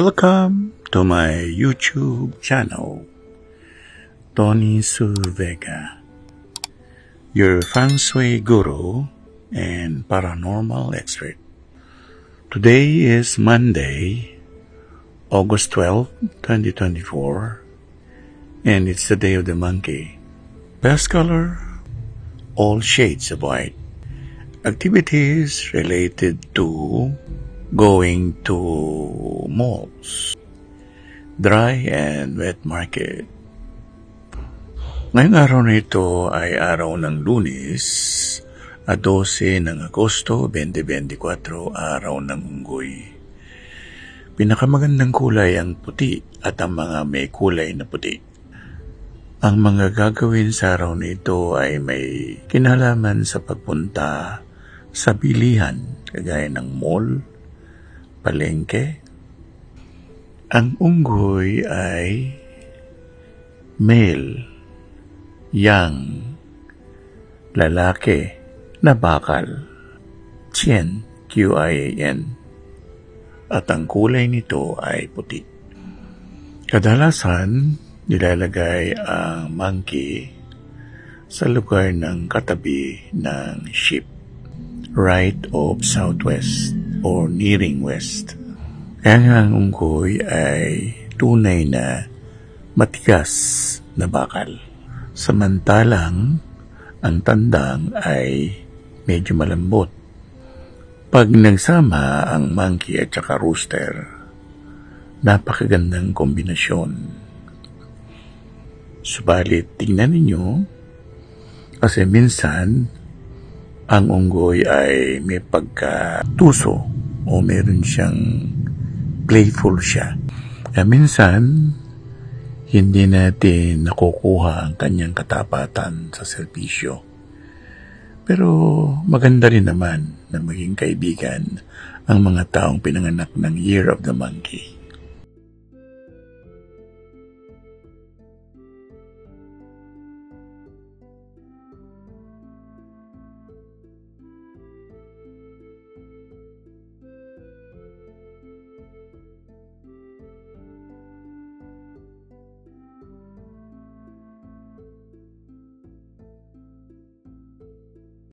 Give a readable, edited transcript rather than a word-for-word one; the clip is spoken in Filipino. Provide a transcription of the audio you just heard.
Welcome to my YouTube channel, Tony Survega, your feng shui guru and paranormal expert. Today is Monday, August 12, 2024, and it's the day of the monkey. Best color, all shades of white. Activities related to going to malls, dry and wet market. Ngayong araw na ito ay araw ng Lunes, 12 ng Agosto 2024, araw ng Unggoy. Pinakamagandang kulay ang puti at ang mga may kulay na puti. Ang mga gagawin sa araw na ito ay may kinalaman sa pagpunta sa bilihan, kagaya ng mall, palengke. Ang unggoy ay male, yang, lalaki na bakal, Qian, Q-I-A-N, at ang kulay nito ay puti. Kadalasan, nilalagay ang monkey sa lugar ng katabi ng ship, right of southwest or nearing west. Kaya nga ang unggoy ay tunay na matigas na bakal. Samantalang ang tandang ay medyo malambot. Pag nagsama ang monkey at saka rooster, napakagandang kombinasyon. Subalit tingnan ninyo, kasi minsan ang unggoy ay may pagkatuso o meron siyang playful siya. Kaya minsan, hindi natin nakukuha ang kanyang katapatan sa serbisyo. Pero maganda rin naman na maging kaibigan ang mga taong pinanganak ng Year of the Monkey.